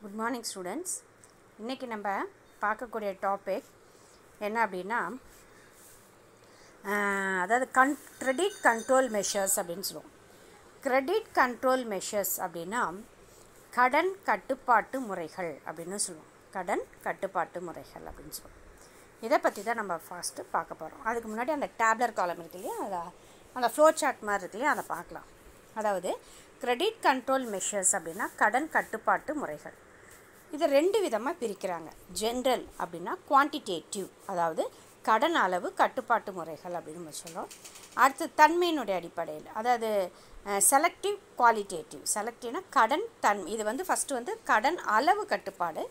Good morning students. இன்றைக்கி நம்ம பார்க்கக்கூடிய டாபிக் என்ன அப்படின்னா, அதாவது கிரெடிட் கண்ட்ரோல் மெஷர்ஸ் அப்படின்னு சொல்லுவோம். கிரெடிட் கண்ட்ரோல் மெஷர்ஸ் அப்படின்னா கடன் கட்டுப்பாட்டு முறைகள் அப்படின்னு சொல்லுவோம். கடன் கட்டுப்பாட்டு முறைகள் அப்படின்னு சொல்லுவோம். இதை பற்றி தான் நம்ம ஃபஸ்ட்டு பார்க்க போகிறோம். அதுக்கு முன்னாடி அந்த டேப்லர் காலம் இருக்கு இல்லையா, அந்த ஃப்ளோ சார்ட் மாதிரி இருக்கு இல்லையா, அதை பார்க்கலாம். அதாவது கிரெடிட் கண்ட்ரோல் மெஷர்ஸ் அப்படின்னா கடன் கட்டுப்பாட்டு முறைகள். இதை ரெண்டு விதமாக பிரிக்கிறாங்க. ஜென்ரல் அப்படின்னா குவான்டிடேட்டிவ், அதாவது கடன் அளவு கட்டுப்பாட்டு முறைகள் அப்படின்னு நம்ம சொல்கிறோம். அடுத்து தன்மையினுடைய அடிப்படையில், அதாவது செலக்டிவ் குவாலிட்டேட்டிவ். செலக்டிவ்னா கடன் தன்மை. இது ஃபஸ்ட்டு கடன் அளவு கட்டுப்பாடு,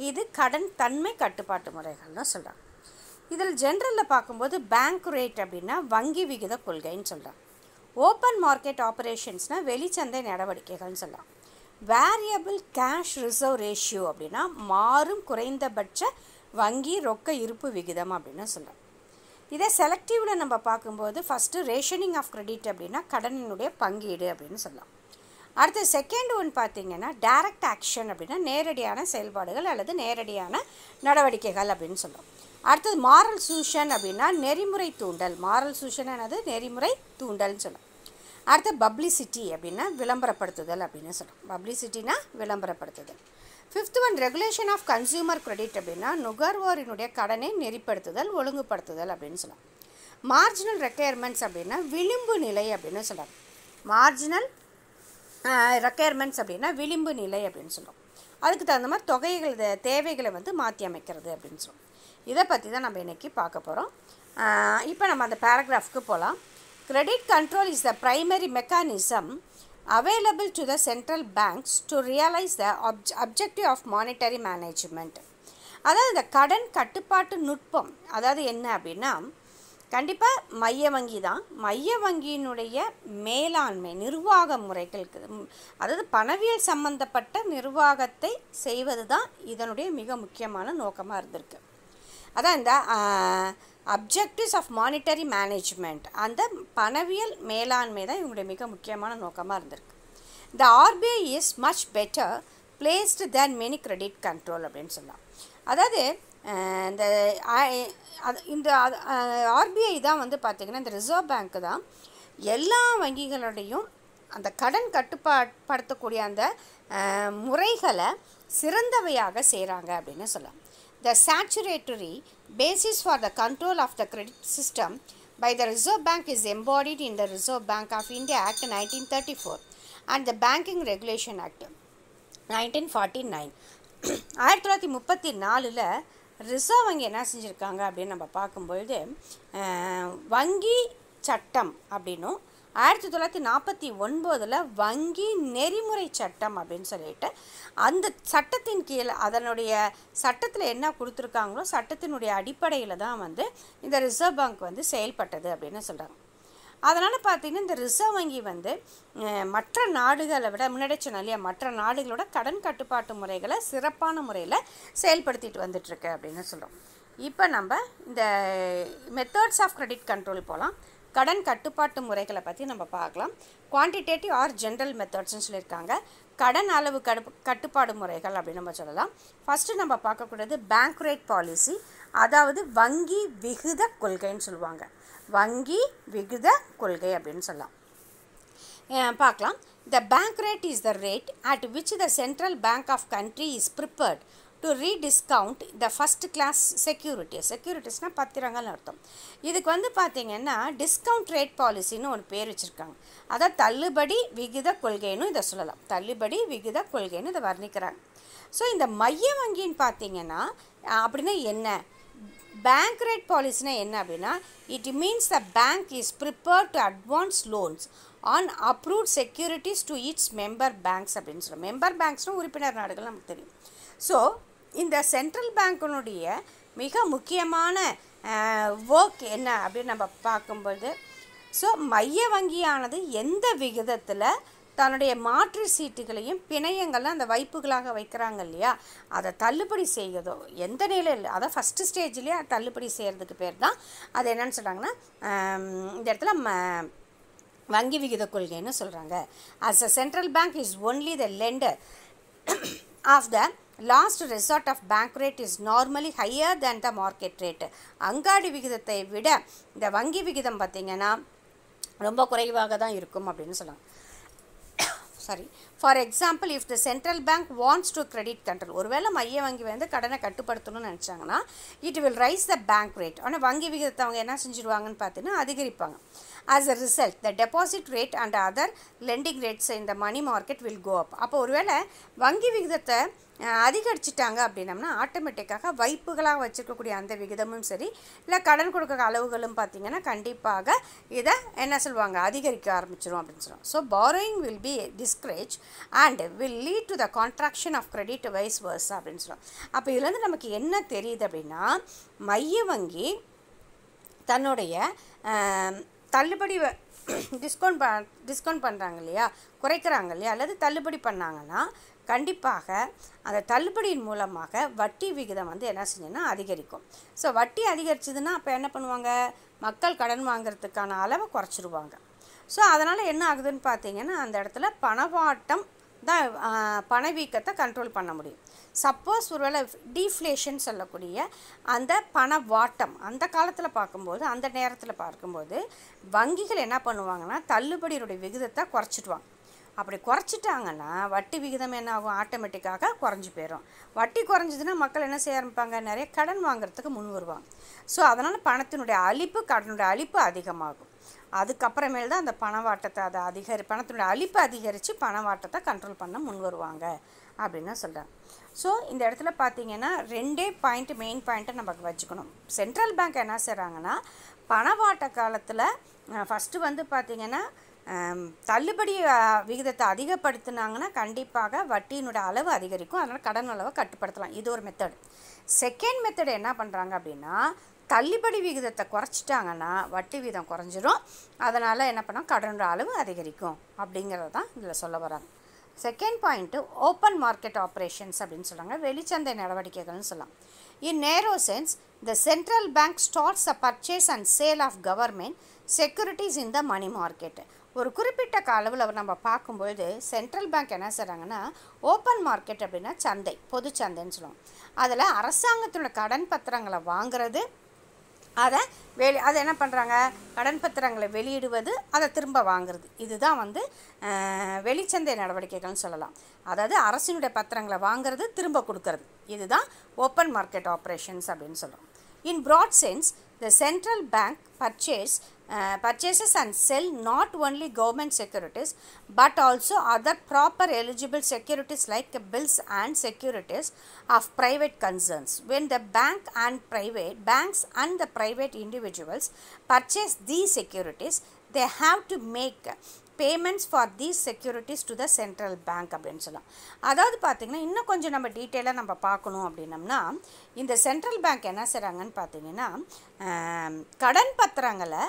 இது கடன் தன்மை கட்டுப்பாட்டு முறைகள்னு சொல்கிறாங்க. இதில் ஜென்ரலில் பார்க்கும்போது பேங்க் ரேட் அப்படின்னா வங்கி விகித கொள்கைன்னு சொல்கிறாங்க. ஓப்பன் மார்க்கெட் ஆப்ரேஷன்ஸ்னால் வெளிச்சந்தை நடவடிக்கைகள்னு சொல்லலாம். வேரியபிள் கேஷ் ரிசர்வ் ரேஷியோ அப்படின்னா மாறும் குறைந்தபட்ச வங்கி ரொக்க இருப்பு விகிதம் அப்படின்னு சொல்லலாம். இதே செலக்டிவில் நம்ம பார்க்கும்போது ஃபஸ்ட்டு ரேஷனிங் ஆஃப் கிரெடிட் அப்படின்னா கடனினுடைய பங்கீடு அப்படின்னு சொல்லலாம். அடுத்து செகண்ட் ஒன் பார்த்திங்கன்னா டைரக்ட் ஆக்ஷன் அப்படின்னா நேரடியான செயல்பாடுகள் அல்லது நேரடியான நடவடிக்கைகள் அப்படின்னு சொல்லலாம். அடுத்தது மாரல் சூஷன் அப்படின்னா நெறிமுறை தூண்டல். மாரல் சூஷன் என்னது? நெறிமுறை தூண்டல்னு சொல்லலாம். அடுத்து பப்ளிசிட்டி அப்படின்னா விளம்பரப்படுத்துதல் அப்படின்னு சொல்கிறோம். பப்ளிசிட்டினா விளம்பரப்படுத்துதல். Fifth one regulation of consumer credit அப்படின்னா நுகர்வோரினுடைய கடனை நெறிப்படுத்துதல் ஒழுங்குபடுத்துதல் அப்படின்னு சொல்லலாம். மார்ஜினல் ரெக்குயர்மெண்ட்ஸ் அப்படின்னா விளிம்பு நிலை அப்படின்னு சொல்லலாம். மார்ஜினல் ரெக்குயர்மெண்ட்ஸ் அப்படின்னா விளிம்பு நிலை அப்படின்னு சொல்லுவோம். அதுக்கு தகுந்த மாதிரி தொகைகள் தேவைகளை மாற்றி அமைக்கிறது அப்படின்னு சொல்லுவோம். இதை பற்றி தான் நம்ம இன்றைக்கி பார்க்க போகிறோம். இப்போ நம்ம அந்த பேராகிராஃப்க்கு போகலாம். Credit control is the primary mechanism available to the central banks to realize the objective of monetary management. அதாவது இந்த கடன் கட்டுப்பாட்டு நுட்பம் அதாவது என்ன அப்படின்னா, கண்டிப்பாக மைய வங்கி தான். மைய வங்கியினுடைய மேலாண்மை நிர்வாக முறைகளுக்கு, அதாவது பணவியல் சம்பந்தப்பட்ட நிர்வாகத்தை செய்வது தான் இதனுடைய மிக முக்கியமான நோக்கமாக இருந்திருக்கு. அதான் இந்த அப்ஜெக்டிவ்ஸ் ஆஃப் மானிட்டரி மேனேஜ்மெண்ட், அந்த பணவியல் மேலாண்மை தான் இவங்களுடைய மிக முக்கியமான நோக்கமாக இருந்திருக்கு. The RBI is much better placed than many credit control அப்படின்னு சொல்லலாம். அதாவது இந்த ஆர்பிஐ தான் பார்த்திங்கன்னா இந்த ரிசர்வ் பேங்க்கு தான் எல்லா வங்கிகளுடையும் அந்த கடன் கட்டுப்படுத்தக்கூடிய அந்த முறைகளை சிறந்தவையாக செய்கிறாங்க அப்படின்னு சொல்லலாம். The statutory basis for the control of the credit system by the Reserve Bank is embodied in the Reserve Bank of India Act 1934 and the Banking Regulation Act 1949. 1934 reserve வங்கி என்ன செஞ்சுருக்காங்க அப்படின்னு நம்ம பார்க்கும்பொழுது வங்கி சட்டம் அப்படின்னும் 1949 வங்கி நெறிமுறை சட்டம் அப்படின்னு சொல்லிட்டு அந்த சட்டத்தின் கீழே அதனுடைய சட்டத்தில் என்ன கொடுத்துருக்காங்களோ சட்டத்தினுடைய அடிப்படையில் தான் இந்த ரிசர்வ் பேங்க் செயல்பட்டது அப்படின்னு சொல்கிறாங்க. அதனால் பார்த்திங்கன்னா இந்த ரிசர்வ் வங்கி மற்ற நாடுகளை விட முன்னாடி சொன்ன இல்லையா, மற்ற நாடுகளோட கடன் கட்டுப்பாட்டு முறைகளை சிறப்பான முறையில் செயல்படுத்திட்டு வந்துட்டுருக்கு அப்படின்னு சொல்கிறோம். இப்போ நம்ம இந்த மெத்தட்ஸ் ஆஃப் கிரெடிட் கண்ட்ரோல் போகலாம். கடன் கட்டுப்பாட்டு முறைகளை பற்றி நம்ம பார்க்கலாம். குவான்டிடேட்டிவ் ஆர் ஜென்ரல் மெத்தட்ஸ்னு சொல்லியிருக்காங்க. கடன் அளவு கட்டுப்பாடு முறைகள் அப்படின்னு நம்ம சொல்லலாம். ஃபஸ்ட்டு நம்ம பார்க்கக்கூடியது பேங்க் ரேட் பாலிசி, அதாவது வங்கி விகித கொள்கைன்னு சொல்லுவாங்க. வங்கி விகித கொள்கை அப்படின்னு சொல்லலாம். பார்க்கலாம். The bank rate is the rate at which the central bank of country is prepared to rediscount the first class செக்யூரிட்டிஸ்னால் பத்திரங்கள்னு அர்த்தம். இதுக்கு பார்த்திங்கன்னா டிஸ்கவுண்ட் ரேட் பாலிசின்னு ஒரு பேர் வச்சுருக்காங்க. அதாவது தள்ளுபடி விகித கொள்கைன்னு இதை சொல்லலாம். தள்ளுபடி விகித கொள்கைன்னு இதை வர்ணிக்கிறாங்க. ஸோ இந்த மைய வங்கின்னு பார்த்திங்கன்னா அப்படின்னா என்ன, பேங்க் ரேட் பாலிசினா என்ன அப்படின்னா, it means the bank is prepared to advance loans on approved securities to it's member banks அப்படின்னு சொல்லுவோம். மெம்பர் பேங்க்ஸ்னு உறுப்பினர் நாடுகள் நமக்கு தெரியும். ஸோ இந்த சென்ட்ரல் பேங்க்கினுடைய மிக முக்கியமான ஒர்க் என்ன அப்படின்னு நம்ம பார்க்கும்போது, ஸோ மைய வங்கியானது எந்த விகிதத்தில் தன்னுடைய மாற்று சீட்டுகளையும் பிணையங்கள்லாம் அந்த வைப்புகளாக வைக்கிறாங்க இல்லையா, அதை தள்ளுபடி செய்கிறதோ எந்த நிலையில், அதை ஃபஸ்ட்டு ஸ்டேஜ்லேயே தள்ளுபடி செய்கிறதுக்கு பேர் தான் அது என்னன்னு சொல்கிறாங்கன்னா இந்த இடத்துல வங்கி விகித கொள்கைன்னு சொல்கிறாங்க. as a central bank is only the lender of the last resort of bank rate is normally higher than the market rate. அங்காடி விகிதத்தை விட இந்த வங்கி விகிதம் பார்த்திங்கன்னா ரொம்ப குறைவாக தான் இருக்கும் அப்படின்னு சொல்லலாம். For example, if the central bank wants to credit control, ஒருவேளை மைய வங்கி வந்து கடனை கட்டுப்படுத்தணும்னு நினச்சாங்கன்னா it will rise the bank rate. ஆனால் வங்கி விகிதத்தை அவங்க என்ன செஞ்சுருவாங்கன்னு பார்த்தீங்கன்னா அதிகரிப்பாங்க. As a result, the deposit rate and other lending rates in the money market will go up. அப்போ ஒருவேளை வங்கி விகிதத்தை அதிகரிச்சிட்டாங்க அப்படின்னம்னா ஆட்டோமேட்டிக்காக வைப்புகளாக வச்சுருக்கக்கூடிய அந்த விகிதமும் சரி இல்லை கடன் கொடுக்குற அளவுகளும் பார்த்திங்கன்னா கண்டிப்பாக இதை என்ன சொல்லுவாங்க அதிகரிக்க ஆரம்பிச்சிடும் அப்படின்னு சொல்லுவாங்க. So borrowing will be discouraged and will lead to the contraction of credit vice versa அப்படின்னு சொல்லுவாங்க. அப்போ இதுலேருந்து நமக்கு என்ன தெரியுது அப்படின்னா மைய வங்கி தன்னுடைய தள்ளுபடி டிஸ்கவுண்ட் பண்ணுறாங்க இல்லையா, குறைக்கிறாங்க இல்லையா, அல்லது தள்ளுபடி பண்ணாங்கன்னா கண்டிப்பாக அந்த தள்ளுபடியின் மூலமாக வட்டி விகிதம் வந்து என்ன செஞ்சுன்னா அதிகரிக்கும். ஸோ வட்டி அதிகரிச்சதுன்னா அப்போ என்ன பண்ணுவாங்க, மக்கள் கடன் வாங்கிறதுக்கான அளவை குறைச்சிருவாங்க. ஸோ அதனால் என்ன ஆகுதுன்னு பார்த்தீங்கன்னா அந்த இடத்துல பணவாட்டம் தான் பணவீக்கத்தை கண்ட்ரோல் பண்ண முடியும். சப்போஸ் ஒருவேளை டீஃப்ளேஷன் சொல்லக்கூடிய அந்த பணவாட்டம் அந்த காலத்தில் பார்க்கும்போது அந்த நேரத்தில் பார்க்கும்போது வங்கிகள் என்ன பண்ணுவாங்கன்னா தள்ளுபடியுடைய விகிதத்தை குறைச்சிடுவாங்க. அப்படி குறைச்சிட்டாங்கன்னா வட்டி விகிதம் என்ன ஆகும், ஆட்டோமேட்டிக்காக குறைஞ்சி போயிடும். வட்டி குறைஞ்சதுன்னா மக்கள் என்ன செய்ய ஆரம்பிப்பாங்க, நிறைய கடன் வாங்குறதுக்கு முன் வருவாங்க. ஸோ அதனால் பணத்தினுடைய அளிப்பு கடனுடைய அளிப்பு அதிகமாகும். அதுக்கப்புறமேல் தான் அந்த பணவாட்டத்தை பணத்தினுடைய அளிப்பு அதிகரித்து பணவாட்டத்தை கண்ட்ரோல் பண்ண முன் வருவாங்க அப்படின்னு சொல்கிறாங்க. ஸோ இந்த இடத்துல பார்த்திங்கன்னா ரெண்டே பாயிண்ட் மெயின் பாயிண்ட்டை நமக்கு வச்சுக்கணும். சென்ட்ரல் பேங்க் என்ன செய்கிறாங்கன்னா பணவாட்ட காலத்தில் ஃபஸ்ட்டு வந்து பார்த்திங்கன்னா தள்ளுபடி விகிதத்தை அதிகப்படுத்தினாங்கன்னா கண்டிப்பாக வட்டியினுடைய அளவு அதிகரிக்கும். அதனால் கடன் அளவை கட்டுப்படுத்தலாம். இது ஒரு மெத்தட். செகண்ட் மெத்தட் என்ன பண்ணுறாங்க அப்படின்னா தள்ளுபடி விகிதத்தை குறைச்சிட்டாங்கன்னா வட்டி விகிதம் குறைஞ்சிரும். அதனால் என்ன பண்ணால் கடனோட அளவு அதிகரிக்கும் அப்படிங்கிறது தான் இதில் சொல்ல வராங்க. Second point open market operations அப்படின்னு சொல்கிறாங்க, வெளிச்சந்தை நடவடிக்கைகள்னு சொல்லலாம். In narrow sense the central bank starts a purchase and sale of government securities in the money market. ஒரு குறிப்பிட்ட அளவில் நம்ம பார்க்கும்பொழுது சென்ட்ரல் பேங்க் என்ன செய்கிறாங்கன்னா ஓப்பன் மார்க்கெட் அப்படின்னா சந்தை, பொது சந்தைன்னு சொல்லுவோம். அதில் அரசாங்கத்தோட கடன் பத்திரங்களை வாங்குறது, அதை என்ன பண்ணுறாங்க, கடன் பத்திரங்களை வெளியிடுவது, அதை திரும்ப வாங்குறது. இதுதான் வந்து வெளிச்சந்தை நடவடிக்கைகள்னு சொல்லலாம். அதாவது அரசினுடைய பத்திரங்களை வாங்குறது திரும்ப கொடுக்கறது, இதுதான் ஓப்பன் மார்க்கெட் ஆப்ரேஷன்ஸ் அப்படின்னு சொல்கிறோம். In broad sense the central bank purchases and sell not only government securities but also other proper eligible securities like bills and securities of private concerns. When the banks and the private individuals purchase these securities, they have to make payments for these securities to the central bank அப்படின்னு சொல்லலாம். அதாவது பார்த்திங்கன்னா இன்னும் கொஞ்சம் நம்ம டீட்டெயிலாக நம்ம பார்க்கணும் அப்படின்னம்னா இந்த சென்ட்ரல் பேங்க் என்ன செய்கிறாங்கன்னு பார்த்திங்கன்னா கடன் பத்திரங்களை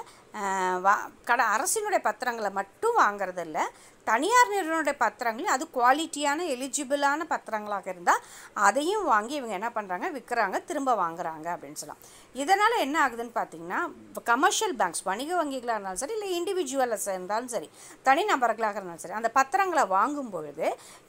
அரசினுடைய பத்திரங்களை மட்டும் வாங்கிறது இல்லை, தனியார் நிறுவனுடைய பத்திரங்களையும் அது குவாலிட்டியான எலிஜிபிளான பத்திரங்களாக இருந்தால் அதையும் வாங்கி இவங்க என்ன பண்ணுறாங்க, விற்கிறாங்க, திரும்ப வாங்குறாங்க அப்படின்னு சொல்லலாம். இதனால் என்ன ஆகுதுன்னு பார்த்தீங்கன்னா கமர்ஷியல் பேங்க்ஸ் வணிக வங்கிகளாக இருந்தாலும் சரி இல்லை இண்டிவிஜுவலாக இருந்தாலும் சரி தனிநபர்களாக இருந்தாலும் சரி அந்த பத்திரங்களை வாங்கும் பொழுது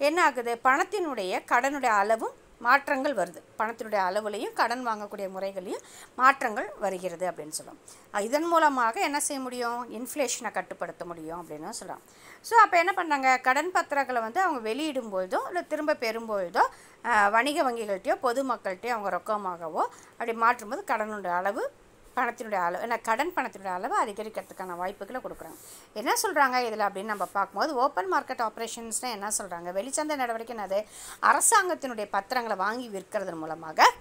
என்ன ஆகுது, பணத்தினுடைய கடனுடைய அளவும் மாற்றங்கள் வருது. பணத்தினுடைய அளவுலையும் கடன் வாங்கக்கூடிய முறைகளையும் மாற்றங்கள் வருகிறது அப்படின்னு சொல்லலாம். இதன் மூலமாக என்ன செய்ய முடியும், இன்ஃப்ளேஷனை கட்டுப்படுத்த முடியும் அப்படின்னு சொல்லலாம். ஸோ அப்போ என்ன பண்ணாங்க, கடன் பத்திரங்களை வந்து அவங்க வெளியிடும்பொழுதோ இல்லை திரும்ப பெறும்பொழுதோ வணிக வங்கிகள்கிட்டையோ பொதுமக்கள்கிட்டையோ அவங்க ரொக்கமாகவோ அப்படி மாற்றும்போது கடனுடைய அளவு பணத்தினுடைய அளவு கடன் பணத்தினுடைய அளவு அதிகரிக்கிறதுக்கான வாய்ப்புகளை கொடுக்குறாங்க. என்ன சொல்கிறாங்க இதில் அப்படின்னு நம்ம பார்க்கும்போது ஓப்பன் மார்க்கெட் ஆப்ரேஷன்ஸ்னால் என்ன சொல்கிறாங்க, வெளிச்சந்தை நடவடிக்கைன்னு அரசாங்கத்தினுடைய பத்திரங்களை வாங்கி விற்கிறதன் மூலமாக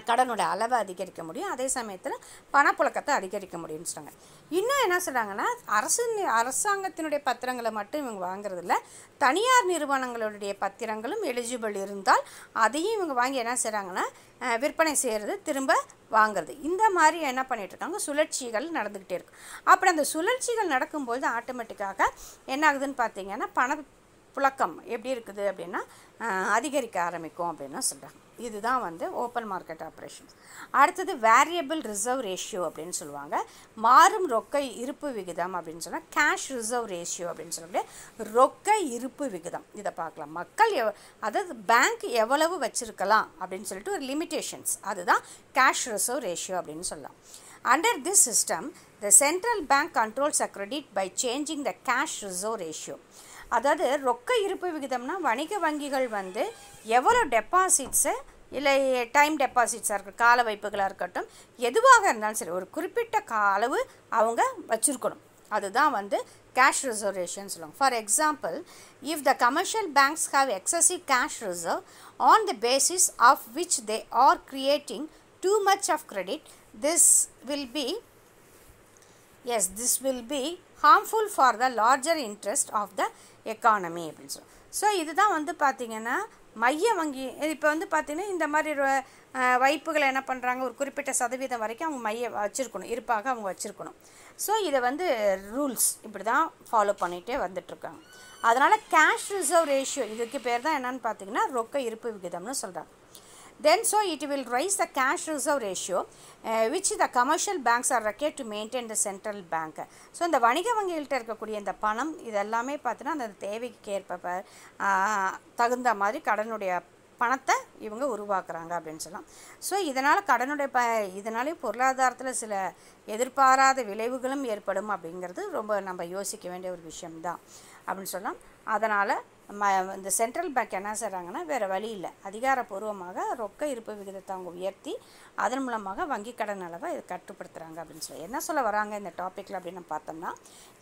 கடனுடைய அளவை அதிகரிக்க முடியும், அதே சமயத்தில் பணப்புழக்கத்தை அதிகரிக்க முடியும்னு சொல்கிறாங்க. இன்னும் என்ன சொல்கிறாங்கன்னா அரசாங்கத்தினுடைய பத்திரங்களை மட்டும் இவங்க வாங்குறதில்ல, தனியார் நிறுவனங்களுடைய பத்திரங்களும் எலிஜிபிள் இருந்தால் அதையும் இவங்க வாங்கி என்ன செய்கிறாங்கன்னா விற்பனை செய்கிறது, திரும்ப வாங்குறது. இந்த மாதிரி என்ன பண்ணிகிட்ருக்காங்க, சுழற்சிகள் நடந்துக்கிட்டே இருக்கும். அப்படி அந்த சுழற்சிகள் நடக்கும்போது ஆட்டோமேட்டிக்காக என்ன ஆகுதுன்னு பார்த்தீங்கன்னா பணப்புழக்கம் எப்படி இருக்குது அப்படின்னா அதிகரிக்க ஆரம்பிக்கும் அப்படின்னு சொல்கிறாங்க. இதுதான் வந்து ஓப்பன் மார்க்கெட் ஆப்ரேஷன்ஸ். அடுத்தது வேரியபிள் ரிசர்வ் ரேஷியோ அப்படின்னு சொல்லுவாங்க. மாறும் ரொக்க இருப்பு விகிதம் அப்படின்னு சொன்னால் கேஷ் ரிசர்வ் ரேஷியோ அப்படின்னு சொல்லக்கூடிய ரொக்க இருப்பு விகிதம். இதை பார்க்கலாம். மக்கள் அதாவது பேங்க் எவ்வளவு வச்சுருக்கலாம் அப்படின்னு சொல்லிட்டு ஒரு லிமிட்டேஷன்ஸ், அதுதான் கேஷ் ரிசர்வ் ரேஷியோ அப்படின்னு சொல்லலாம். Under this system, the central bank controls a credit by changing the cash reserve ratio. அதாவது ரொக்க இருப்பு விகிதம்னா வணிக வங்கிகள் வந்து எவ்வளோ டெபாசிட்ஸு இல்லை டைம் டெபாசிட்ஸாக இருக்கட்டும், கால வைப்புகளாக இருக்கட்டும், எதுவாக இருந்தாலும் சரி ஒரு குறிப்பிட்ட அளவு அவங்க வச்சுருக்கணும். அதுதான் வந்து கேஷ் ரிசர்வேஷன் சொல்லுவாங்க. For example, if the commercial banks have excessive cash reserve on the basis of which they are creating too much of credit, this will be harmful for the larger interest of the economy அப்படின்னு சொல்லுவோம். So இதுதான் வந்து பார்த்திங்கன்னா மைய வங்கி இப்போ வந்து பார்த்திங்கன்னா இந்த மாதிரி வைப்புகளை என்ன பண்ணுறாங்க, ஒரு குறிப்பிட்ட சதவீதம் வரைக்கும் அவங்க வச்சுருக்கணும், இருப்பாக அவங்க வச்சுருக்கணும். ஸோ இதை வந்து ரூல்ஸ் இப்படி தான் ஃபாலோ பண்ணிகிட்டே வந்துட்டுருக்காங்க. அதனால் கேஷ் ரிசர்வ் ரேஷியோ இதுக்கு பேர் தான் என்னென்னு பார்த்திங்கன்னா ரொக்க இருப்பு விகிதம்னு சொல்கிறாங்க. Then so it will raise the cash reserve ratio which the commercial banks are required to maintain the central bank. So இந்த வணிக வங்கிகள்கிட்ட இருக்கக்கூடிய இந்த பணம் இதெல்லாமே பார்த்தீங்கன்னா அந்த தேவைக்கு ஏற்ப தகுந்த மாதிரி கடனுடைய பணத்தை இவங்க உருவாக்குறாங்க அப்படின்னு சொல்லலாம். ஸோ இதனால் இதனாலே பொருளாதாரத்தில் சில எதிர்பாராத விளைவுகளும் ஏற்படும் அப்படிங்கிறது ரொம்ப நம்ம யோசிக்க வேண்டிய ஒரு விஷயம்தான் அப்படின்னு சொல்லலாம். அதனால் இந்த சென்ட்ரல் பேங்க் என்ன செய்கிறாங்கன்னா வேறு வழி இல்லை, அதிகாரப்பூர்வமாக ரொக்க இருப்பு விகிதத்தை அவங்க உயர்த்தி அதன் மூலமாக வங்கி கடன் அளவை இது கட்டுப்படுத்துகிறாங்க அப்படின்னு சொல்லி என்ன சொல்ல வராங்க இந்த டாப்பிக்கில் அப்படின்னு பார்த்தோம்னா,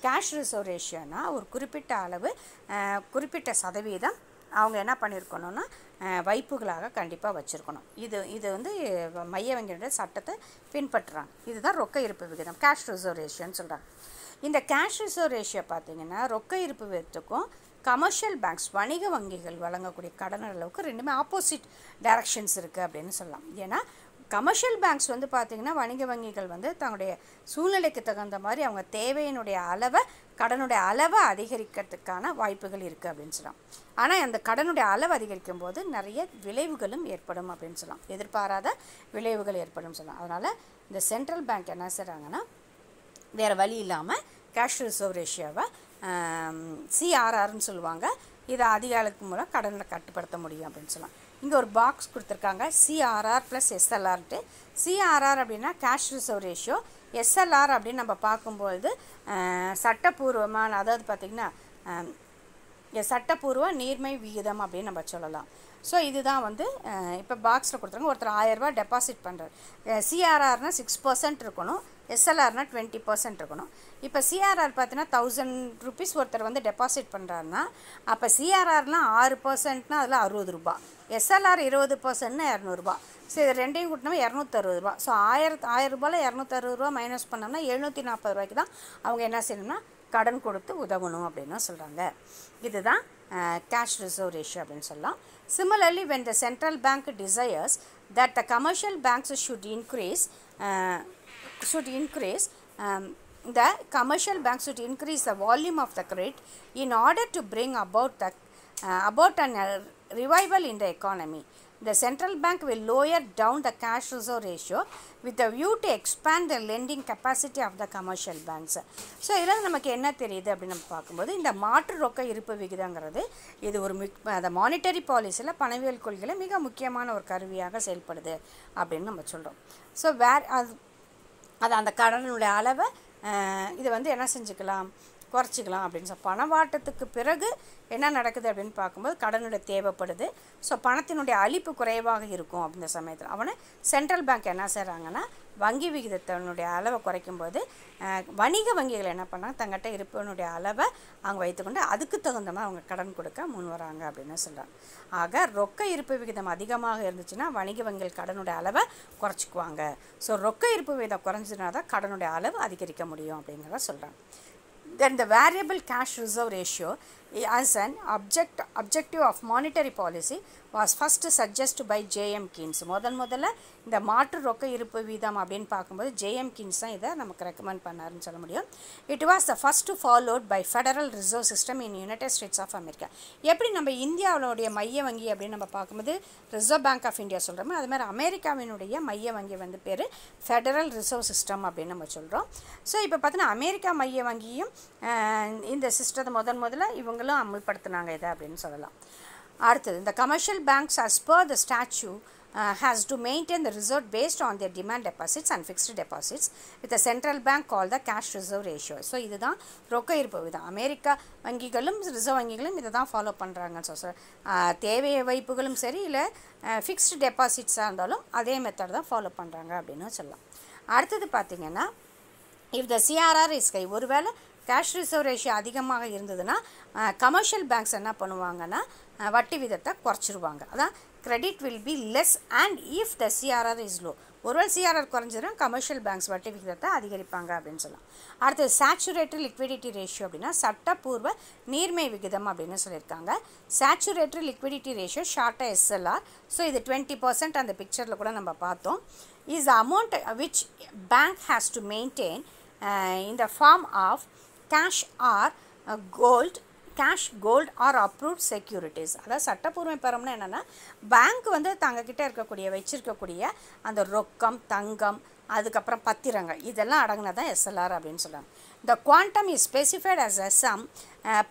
கேஷ் ரிசர்வ் ரேஷியோனா ஒரு குறிப்பிட்ட அளவு குறிப்பிட்ட சதவீதம் அவங்க என்ன பண்ணியிருக்கணும்னா வைப்புகளாக கண்டிப்பாக வச்சுருக்கணும். இது வந்து மைய வங்கியோட சட்டத்தை பின்பற்றுறாங்க. இதுதான் ரொக்க இருப்பு விகிதம், கேஷ் ரிசர்வ் ரேஷியோன்னு சொல்கிறாங்க. இந்த கேஷ் ரிசர்வ் ரேஷியோ பார்த்திங்கன்னா ரொக்க இருப்பு விகிதத்துக்கும் கமர்ஷியல் பேங்க்ஸ் வணிக வங்கிகள் வழங்கக்கூடிய கடன் அளவுக்கு ரெண்டுமே ஆப்போசிட் டைரக்ஷன்ஸ் இருக்குது அப்படின்னு சொல்லலாம். ஏன்னா கமர்ஷியல் பேங்க்ஸ் வந்து பார்த்திங்கன்னா வணிக வங்கிகள் வந்து தங்களுடைய சூழ்நிலைக்கு தகுந்த மாதிரி அவங்க தேவையினுடைய கடனுடைய அளவை அதிகரிக்கிறதுக்கான வாய்ப்புகள் இருக்குது அப்படின்னு சொல்லலாம். ஆனால் அந்த கடனுடைய அளவு அதிகரிக்கும் போது நிறைய விளைவுகளும் ஏற்படும் அப்படின்னு சொல்லலாம், எதிர்பாராத விளைவுகள் ஏற்படும் சொல்லலாம். அதனால் இந்த சென்ட்ரல் பேங்க் என்ன செய்கிறாங்கன்னா வேறு வழி இல்லாமல் கேஷ் ரிசர்வ் ரேஷியோவை சிஆர்ஆர்னு சொல்லுவாங்க, இதை அதிகாரத்துக்கு மூலம் கடனை கட்டுப்படுத்த முடியும் அப்படின்னு சொல்லலாம். இங்கே ஒரு பாக்ஸ் கொடுத்துருக்காங்க, சிஆர்ஆர் ப்ளஸ் எஸ்எல்ஆர்ட்டு. சிஆர்ஆர் அப்படின்னா கேஷ் ரிசர்வ் ரேஷியோ, எஸ்எல்ஆர் அப்படின்னு நம்ம பார்க்கும்பொழுது சட்டப்பூர்வமான, அதாவது பார்த்திங்கன்னா சட்டப்பூர்வ நீர்மை விகிதம் அப்படின்னு நம்ம சொல்லலாம். ஸோ இதுதான் வந்து இப்போ பாக்ஸில் கொடுத்துருங்க. ஒருத்தர் 1000 ரூபா டெபாசிட் பண்ணுறாரு, சிஆர்ஆர்னால் 6% இருக்கணும், எஸ்எல்ஆர்னால் 20% இருக்கணும். இப்போ சிஆர்ஆர் பார்த்தீங்கன்னா 1000 rupees ஒருத்தர் வந்து டெபாசிட் பண்ணுறாருன்னா அப்போ சிஆர்ஆர்னால் 6%னா அதில் 60 ரூபா, எஸ்எல்ஆர் 20%னா 200 ரூபா. ஸோ இது ரெண்டையும் கூட்டினோம்னா 260 ரூபா. ஸோ 1000 ரூபாயில் 260 ரூபா மைனஸ் பண்ணோம்னா 740 ரூபாய்க்கு தான் அவங்க என்ன செய்யணும்னா கடன் கொடுத்து உதவணும் அப்படின்னு சொல்கிறாங்க. இதுதான் கேஷ் ரிசர்வ் ரேஷியோ அப்படின்னு சொல்லலாம். Similarly, when the central bank desires that the commercial banks should increase the commercial banks should increase the volume of the credit in order to bring about an revival in the economy. The central bank will lower down the cash reserve ratio with a view to expand the lending capacity of the commercial banks. So இதில் நமக்கு என்ன தெரியுது அப்படின்னு நம்ம பார்க்கும்போது இந்த மாற்று ரொக்க இருப்பு விகிதங்கிறது இது ஒரு அந்த மானிட்டரி பாலிசியில் பணவியல் கொள்கையில் மிக முக்கியமான ஒரு கருவியாக செயல்படுது அப்படின்னு நம்ம சொல்கிறோம். ஸோ அது அந்த கடனுடைய அளவை இது வந்து என்ன செஞ்சுக்கலாம், குறைச்சிக்கலாம் அப்படின்னு சொல்லி பணவாட்டத்துக்கு பிறகு என்ன நடக்குது அப்படின்னு பார்க்கும்போது கடனுடைய தேவைப்படுது. ஸோ பணத்தினுடைய அளிப்பு குறைவாக இருக்கும். அப்படின்ற சமயத்தில் அவனை சென்ட்ரல் பேங்க் என்ன செய்கிறாங்கன்னா வங்கி விகிதத்தினுடைய அளவை குறைக்கும்போது வணிக வங்கிகள் என்ன பண்ணாங்க, தங்கிட்ட இருப்பினுடைய அளவை அவங்க வைத்துக்கொண்டு அதுக்கு தகுந்த மாதிரி அவங்க கடன் கொடுக்க முன் வராங்க அப்படின்னு சொல்கிறாங்க. ஆக ரொக்க இருப்பு விகிதம் அதிகமாக இருந்துச்சுன்னா வணிக வங்கிகள் கடனுடைய அளவை குறைச்சிக்குவாங்க. ஸோ ரொக்க இருப்பு விகிதம் குறைஞ்சினா தான் கடனுடைய அளவு அதிகரிக்க முடியும் அப்படிங்கிறத சொல்கிறாங்க. Then the variable cash reserve ratio as an objective of monetary policy was first suggested by J.M. Keynes. முதல்ல இந்த மாற்று ரொக்க இருப்பு வீதம் அப்படின்னு பார்க்கும்போது J.M. Keynes தான் இதை நமக்கு ரெக்கமெண்ட் பண்ணாருன்னு சொல்ல முடியும். It was the first followed by Federal Reserve System in United States of America. எப்படி நம்ம இந்தியாவுடைய மைய வங்கி அப்படின்னு நம்ம பார்க்கும்போது ரிசர்வ் பேங்க் ஆஃப் இந்தியா சொல்கிறோமோ அது மாதிரி அமெரிக்காவினுடைய மைய வங்கி வந்து பேர் ஃபெடரல் ரிசர்வ் சிஸ்டம் அப்படின்னு நம்ம சொல்கிறோம். ஸோ இப்போ பார்த்தீங்கன்னா அமெரிக்கா மைய வங்கியும் இந்த சிஸ்டத்தை முதல்ல இவங்களும் அமல்படுத்தினாங்க இதை அப்படின்னு சொல்லலாம். அடுத்தது இந்த commercial banks as per the statute has to maintain the reserve based on their demand deposits and fixed deposits with the central bank called the cash reserve ratio. So இதுதான் ரொக்க இருப்பு விதம். அமெரிக்கா வங்கிகளும் ரிசர்வ் வங்கிகளும் இதை தான் follow பண்ணுறாங்கன்னு தேவை வைப்புகளும் சரி இல்லை ஃபிக்ஸ்டு டெபாசிட்ஸாக இருந்தாலும் அதே மெத்தட் தான் ஃபாலோ பண்ணுறாங்க அப்படின்னு சொல்லலாம். அடுத்தது பார்த்திங்கன்னா if the CRR is high, ஒருவேளை கேஷ் ரிசர்வ் ரேஷியோ அதிகமாக இருந்ததுன்னா கமர்ஷியல் பேங்க்ஸ் என்ன பண்ணுவாங்கன்னா வட்டி விதத்தை குறைச்சிருவாங்க. அதான் credit will be less and if the CRR is low, ஒருவேளை சிஆர்ஆர் குறைஞ்சிடும் கமர்ஷியல் பேங்க்ஸ் வட்டி விகிதத்தை அதிகரிப்பாங்க அப்படின்னு சொல்லலாம். அடுத்தது சேச்சுரேட்டரி லிக்விடிட்டி ரேஷியோ அப்படின்னா சட்டப்பூர்வ நீர்மை விகிதம் அப்படின்னு சொல்லியிருக்காங்க. சேச்சுரேட்டரி லிக்விடிட்டி ரேஷியோ ஷார்ட்டாக எஸ்எல்ஆர். ஸோ இது 20% அந்த பிக்சரில் கூட நம்ம பார்த்தோம். Is the amount which bank has to maintain in the form of cash gold or approved securities. அதாவது சட்டப்பூர்வ பெறம்னா என்னென்னா பேங்க் வந்து தங்கக்கிட்ட வச்சிருக்கக்கூடிய அந்த ரொக்கம் தங்கம் அதுக்கப்புறம் பத்திரங்கள் இதெல்லாம் அடங்கினதான் எஸ்எல்ஆர் அப்படின்னு சொல்கிறாங்க. The quantum is specified as a sum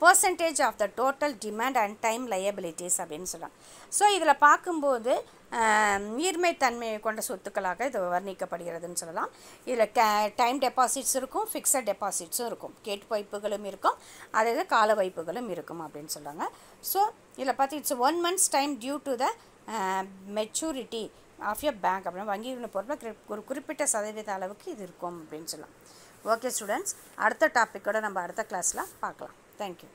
percentage of the total demand and time liabilities அப்படின்னு சொல்கிறாங்க. ஸோ இதில் பார்க்கும்போது நீர்மைத்தன்மையை கொண்ட சொத்துக்களாக இது வர்ணிக்கப்படுகிறதுன்னு சொல்லலாம். இதில் டைம் டெபாசிட்ஸ் இருக்கும், ஃபிக்ஸட் டெபாசிட்ஸும் இருக்கும், கேட் வைப்புகளும் இருக்கும், அதாவது கால வைப்புகளும் இருக்கும் அப்படின்னு சொல்கிறாங்க. ஸோ இதில் பார்த்து it's 1 month's time due to the maturity of a bank அப்படின்னா வங்கிகளின் பொறுப்பில் ஒரு குறிப்பிட்ட சதவீத அளவுக்கு இது இருக்கும் அப்படின்னு சொல்லலாம். ஓகே ஸ்டூடெண்ட்ஸ், அடுத்த டாப்பிக்கோட நம்ம அடுத்த கிளாஸில் பார்க்கலாம். தேங்க்யூ.